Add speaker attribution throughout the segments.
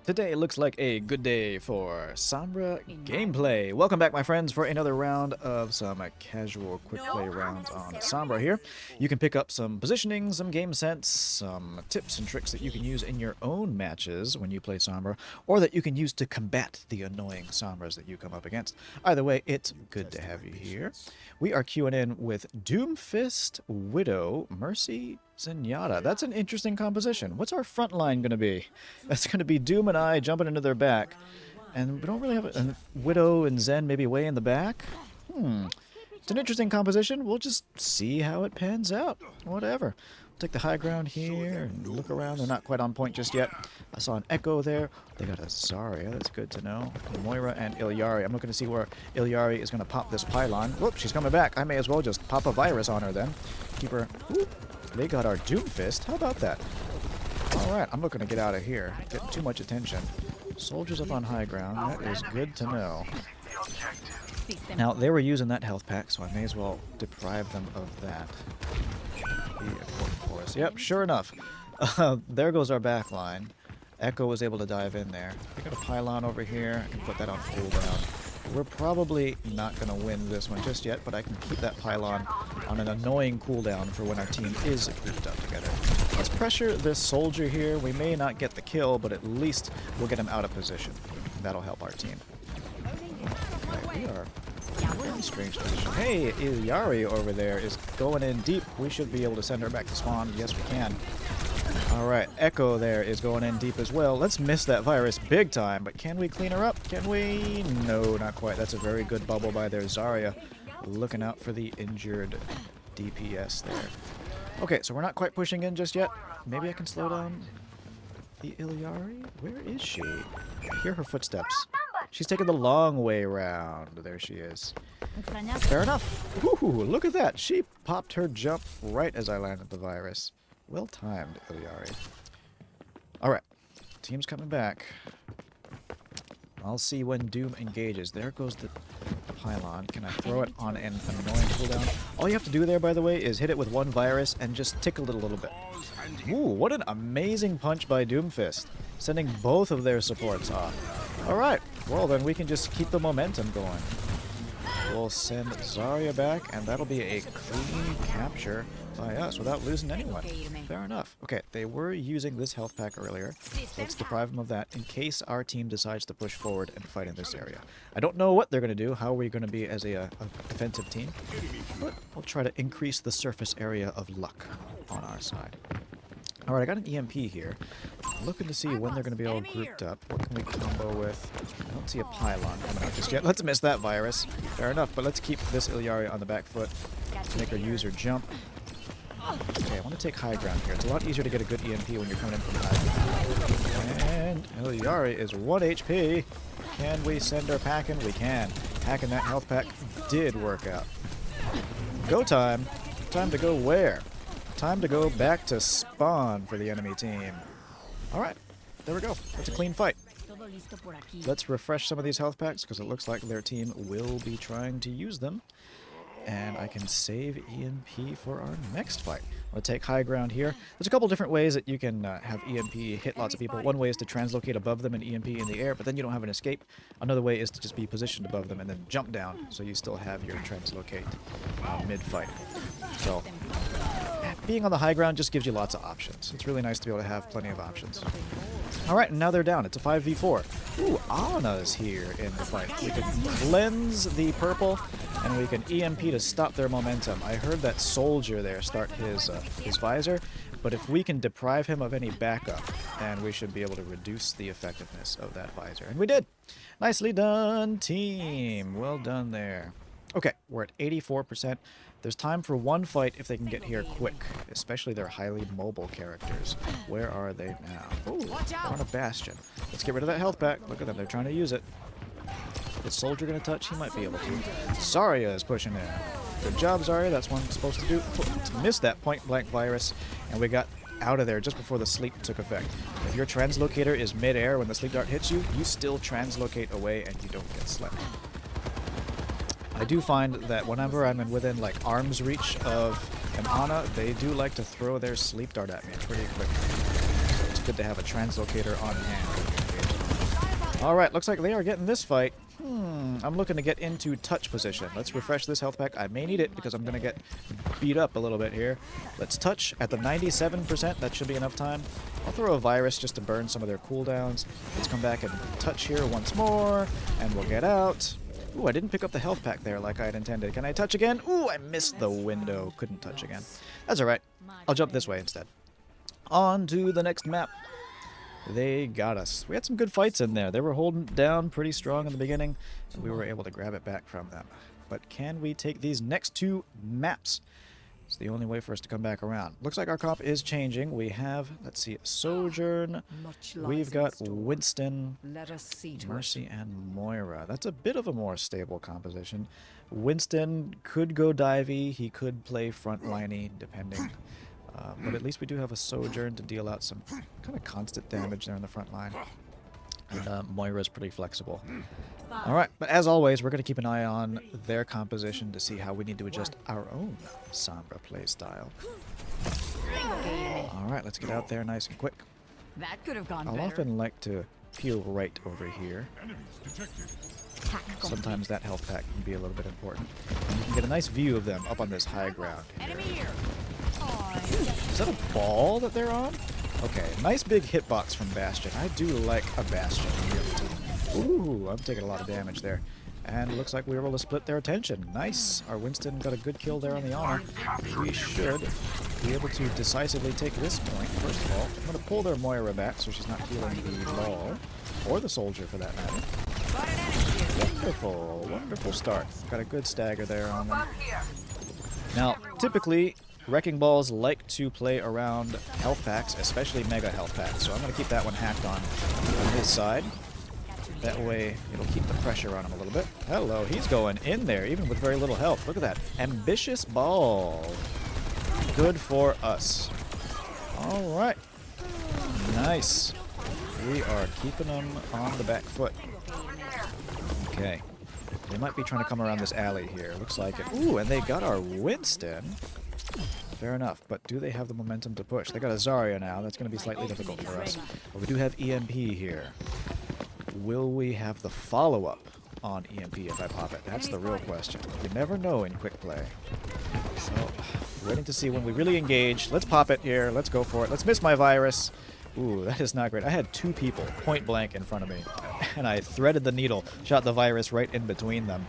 Speaker 1: Today looks like a good day for Sombra gameplay. Welcome back, my friends, for another round of some casual quick play rounds on Sombra here. You can pick up some positioning, some game sense, some tips and tricks that you can use in your own matches when you play Sombra, or that you can use to combat the annoying Sombras that you come up against. Either way, it's good to have you here. We are queuing in with Doomfist, Widow, Mercy, Zenyatta. That's an interesting composition. What's our front line going to be? That's going to be Doom and I jumping into their back. And we don't really have a Widow and Zen maybe way in the back. It's an interesting composition. We'll just see how it pans out. Whatever. Take the high ground here and look around. They're not quite on point just yet. I saw an Echo there. They got a Zarya. That's good to know. Moira and Illari. I'm looking to see where Illari is going to pop this Pylon. Whoop, she's coming back. I may as well just pop a virus on her then. Keep her... Whoop. They got our Doomfist. How about that? Alright, I'm looking to get out of here. Get too much attention. Soldiers up on high ground. That is good to know. Now, they were using that health pack, so I may as well deprive them of that. Be important for us. Yep, sure enough. There goes our back line. Echo was able to dive in there. We got a Pylon over here. I can put that on cooldown. We're probably not going to win this one just yet, but I can keep that Pylon on an annoying cooldown for when our team is grouped up together. Let's pressure this soldier here. We may not get the kill, but at least we'll get him out of position. That'll help our team. Okay, we are in a strange position. Hey, Illari over there is going in deep. We should be able to send her back to spawn. Yes, we can. Alright, Echo there is going in deep as well. Let's miss that virus big time, but can we clean her up? Can we? No, not quite. That's a very good bubble by their Zarya. Looking out for the injured DPS there. Okay, so we're not quite pushing in just yet. Maybe I can slow down the Illari? Where is she? I hear her footsteps. She's taking the long way around. There she is. Fair enough. Ooh, look at that. She popped her jump right as I landed the virus. Well timed, Illari. Alright. Team's coming back. I'll see when Doom engages. There goes the Pylon. Can I throw it on an annoying cooldown? All you have to do there, by the way, is hit it with one virus and just tickle it a little bit. Ooh, what an amazing punch by Doomfist. Sending both of their supports off. Alright. Well, then we can just keep the momentum going. We'll send Zarya back, and that'll be a clean capture by us without losing anyone. Fair enough. Okay, they were using this health pack earlier. Let's deprive them of that in case our team decides to push forward and fight in this area. I don't know what they're going to do, how we're going to be as a defensive team, but we'll try to increase the surface area of luck on our side. Alright, I got an EMP here. Looking to see when they're going to be all grouped up. What can we combo with? I don't see a Pylon coming out just yet. Let's miss that virus. Fair enough, but let's keep this Illari on the back foot. Let's make her use her jump. Okay, I want to take high ground here. It's a lot easier to get a good EMP when you're coming in from high ground. And Illari is 1 HP. Can we send her packing? We can. Hacking that health pack did work out. Go time. Time to go where? Time to go back to spawn for the enemy team. Alright, there we go. That's a clean fight. Let's refresh some of these health packs because it looks like their team will be trying to use them. And I can save EMP for our next fight. I'll take high ground here. There's a couple different ways that you can have EMP hit lots of people. One way is to translocate above them and EMP in the air, but then you don't have an escape. Another way is to just be positioned above them and then jump down, so you still have your translocate mid-fight. So, being on the high ground just gives you lots of options. It's really nice to be able to have plenty of options. Alright, and now they're down. It's a 5v4. Ooh, Ana's here in the fight. We can cleanse the purple, and we can EMP to stop their momentum. I heard that soldier there start his visor, but if we can deprive him of any backup, then we should be able to reduce the effectiveness of that visor. And we did! Nicely done, team! Well done there. Okay, we're at 84%. There's time for one fight if they can get here quick, especially their highly mobile characters. Where are they now? Ooh, they're on a bastion. Let's get rid of that health pack. Look at them, they're trying to use it. Is Soldier going to touch? He might be able to. Zarya is pushing in. Good job, Zarya. That's what I'm supposed to do. Missed that point-blank virus, and we got out of there just before the sleep took effect. If your translocator is mid-air when the sleep dart hits you, you still translocate away and you don't get slept. I do find that whenever I'm within like arm's reach of an Ana, they do like to throw their sleep dart at me pretty quickly. So it's good to have a translocator on hand. Alright, looks like they are getting this fight. I'm looking to get into touch position. Let's refresh this health pack. I may need it because I'm going to get beat up a little bit here. Let's touch at the 97%. That should be enough time. I'll throw a virus just to burn some of their cooldowns. Let's come back and touch here once more, and we'll get out. Ooh, I didn't pick up the health pack there like I had intended. Can I touch again? Ooh, I missed the window. Couldn't touch again. That's alright. I'll jump this way instead. On to the next map. They got us. We had some good fights in there. They were holding down pretty strong in the beginning, and we were able to grab it back from them. But can we take these next two maps? It's the only way for us to come back around. Looks like our comp is changing. We have, let's see, Sojourn. We've got Winston, Mercy, and Moira. That's a bit of a more stable composition. Winston could go divey. He could play frontliney, depending. But at least we do have a Sojourn to deal out some kind of constant damage there in the front line. And Moira's pretty flexible. Alright, but as always, we're going to keep an eye on their composition to see how we need to adjust our own Sombra playstyle. Alright, let's get out there nice and quick.
Speaker 2: That could have gone
Speaker 1: I'll
Speaker 2: better.
Speaker 1: often like to peel right over here. Sometimes that health pack can be a little bit important. And you can get a nice view of them up on this high ground here.
Speaker 2: Enemy here.
Speaker 1: Is that a ball that they're on? Okay, nice big hitbox from Bastion. I do like a Bastion. Ooh, I'm taking a lot of damage there. And it looks like we were able to split their attention. Nice. Our Winston got a good kill there on the honor. We should be able to decisively take this point. First of all, I'm going to pull their Moira back so she's not healing the ball. Or the soldier, for that matter. Wonderful. Wonderful start. Got a good stagger there on them. Now, typically, Wrecking Balls like to play around health packs, especially mega health packs. So I'm going to keep that one hacked on his side. That way, it'll keep the pressure on him a little bit. Hello, he's going in there, even with very little health. Look at that. Ambitious ball. Good for us. All right. Nice. We are keeping them on the back foot. Okay. They might be trying to come around this alley here. Looks like it. Ooh, and they got our Winston. Fair enough, but do they have the momentum to push? They got a Zarya now. That's going to be slightly difficult for us. But we do have EMP here. Will we have the follow-up on EMP if I pop it? That's the real question. You never know in quick play. So, waiting to see when we really engage. Let's pop it here. Let's go for it. Let's miss my virus. Ooh, that is not great. I had two people point blank in front of me, and I threaded the needle, shot the virus right in between them.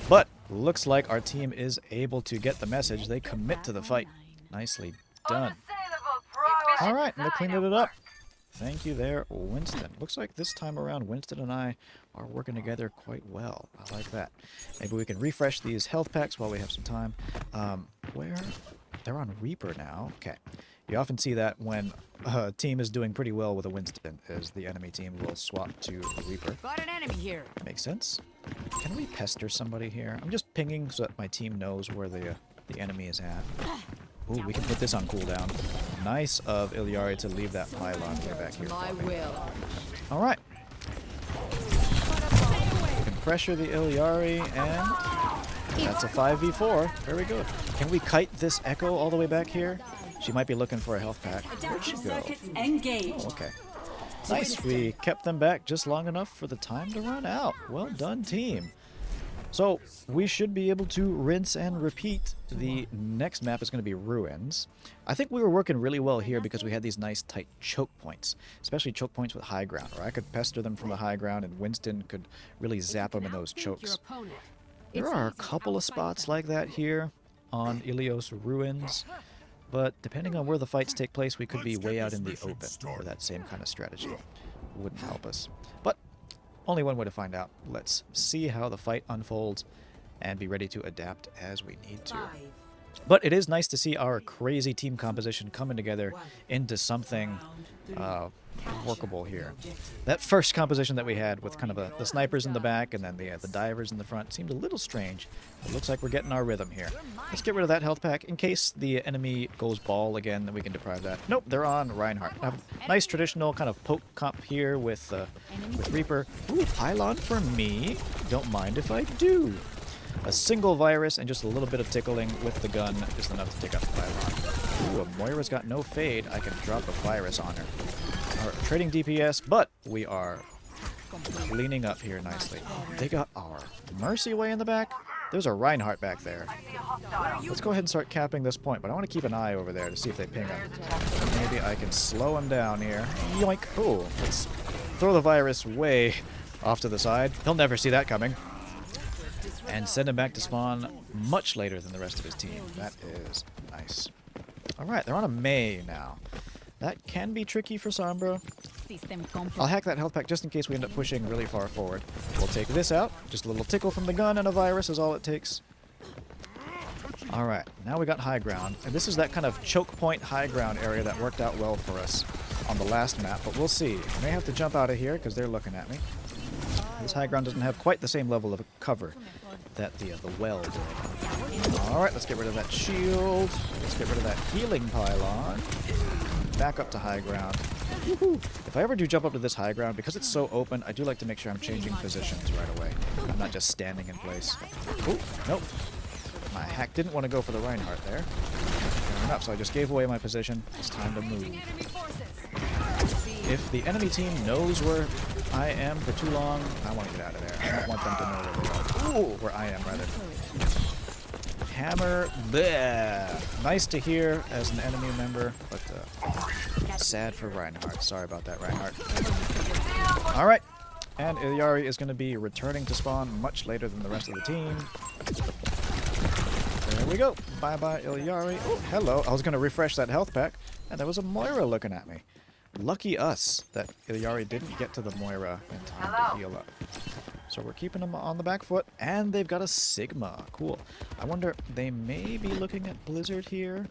Speaker 1: But looks like our team is able to get the message. They commit to the fight. Nicely done. All right, and they cleaned it up. Thank you there, Winston. Looks like this time around, Winston and I are working together quite well. I like that. Maybe we can refresh these health packs while we have some time. Where? They're on Reaper now. Okay. You often see that when a team is doing pretty well with a Winston, as the enemy team will swap to the Reaper.
Speaker 2: Got an enemy here.
Speaker 1: Makes sense. Can we pester somebody here? I'm just pinging so that my team knows where the enemy is at. Ooh, we can put this on cooldown. Nice of Illari to leave that Pylon way back here.
Speaker 2: My will.
Speaker 1: All right. We can pressure the Illari, and that's a 5v4. Very good. Can we kite this Echo all the way back here? She might be looking for a health pack. Where'd she go? Oh, okay. Nice. We kept them back just long enough for the time to run out. Well done, team. So we should be able to rinse and repeat. The next map is going to be Ruins. I think we were working really well here because we had these nice tight choke points, especially choke points with high ground, where I could pester them from the high ground and Winston could really zap them in those chokes. There are a couple of spots like that here on Ilios Ruins, but depending on where the fights take place, we could be way out in the open for that same kind of strategy. Wouldn't help us. But only one way to find out. Let's see how the fight unfolds and be ready to adapt as we need to. But it is nice to see our crazy team composition coming together into something workable here. That first composition that we had with kind of the snipers in the back and then the divers in the front seemed a little strange. It looks like we're getting our rhythm here. Let's get rid of that health pack in case the enemy goes ball again, then we can deprive that. Nope, they're on Reinhardt. Have a nice traditional kind of poke comp here with Reaper. Ooh, Pylon for me. Don't mind if I do. A single virus and just a little bit of tickling with the gun is enough to take out the Pylon. Ooh, Moira's got no fade. I can drop a virus on her. Our trading DPS, but we are cleaning up here nicely. They got our Mercy way in the back. There's a Reinhardt back there. Let's go ahead and start capping this point, but I want to keep an eye over there to see if they ping him. Maybe I can slow him down here. Yoink. Oh, let's throw the virus way off to the side. He'll never see that coming. And send him back to spawn much later than the rest of his team. That is nice. Alright, they're on a Mei now. That can be tricky for Sombra. I'll hack that health pack just in case we end up pushing really far forward. We'll take this out. Just a little tickle from the gun and a virus is all it takes. Alright, now we got high ground. And this is that kind of choke point high ground area that worked out well for us on the last map. But we'll see. I may have to jump out of here because they're looking at me. This high ground doesn't have quite the same level of cover that the well did. Alright, let's get rid of that shield. Let's get rid of that healing pylon. Back up to high ground. If I ever do jump up to this high ground, because it's so open, I do like to make sure I'm changing positions right away. I'm not just standing in place. Ooh, nope. My hack didn't want to go for the Reinhardt there. Fair enough, so I just gave away my position. It's time to move. If the enemy team knows where I am for too long, I want to get out of there. I don't want them to know where they are. Ooh, where I am, rather. Hammer. Bleh. Nice to hear as an enemy member, but sad for Reinhardt. Sorry about that, Reinhardt. Alright. And Illari is going to be returning to spawn much later than the rest of the team. There we go. Bye-bye, Illari. Oh, hello. I was going to refresh that health pack, and there was a Moira looking at me. Lucky us that Illari didn't get to the Moira in time to heal up. So we're keeping them on the back foot, and they've got a Sigma. Cool. I wonder, they may be looking at Blizzard here.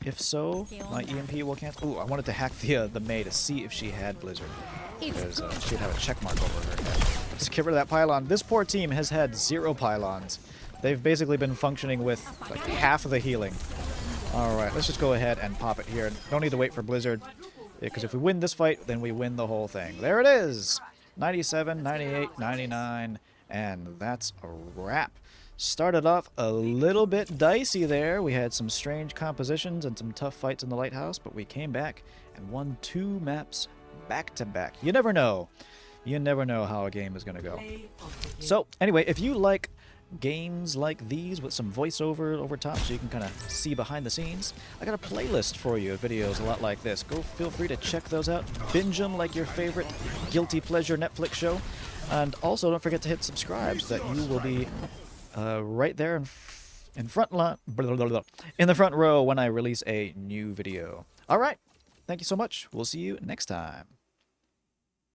Speaker 1: If so, my EMP will cancel. Ooh, I wanted to hack the Mei to see if she had Blizzard. Because she'd have a check mark over her head. Let's get rid of that pylon. This poor team has had 0 pylons. They've basically been functioning with like half of the healing. Alright, let's just go ahead and pop it here. Don't need to wait for Blizzard. Because if we win this fight, then we win the whole thing. There it is! 97, 98, 99, and that's a wrap. Started off a little bit dicey there. We had some strange compositions and some tough fights in the lighthouse, but we came back and won 2 maps back to back. You never know. You never know how a game is going to go. So, anyway, if you like games like these with some voiceover over top so you can kind of see behind the scenes, I got a playlist for you of videos a lot like this. Go feel free to check those out. Binge them like your favorite guilty pleasure Netflix show. And also don't forget to hit subscribe so that you will be right there in the front row when I release a new video. Alright, thank you so much. We'll see you next time.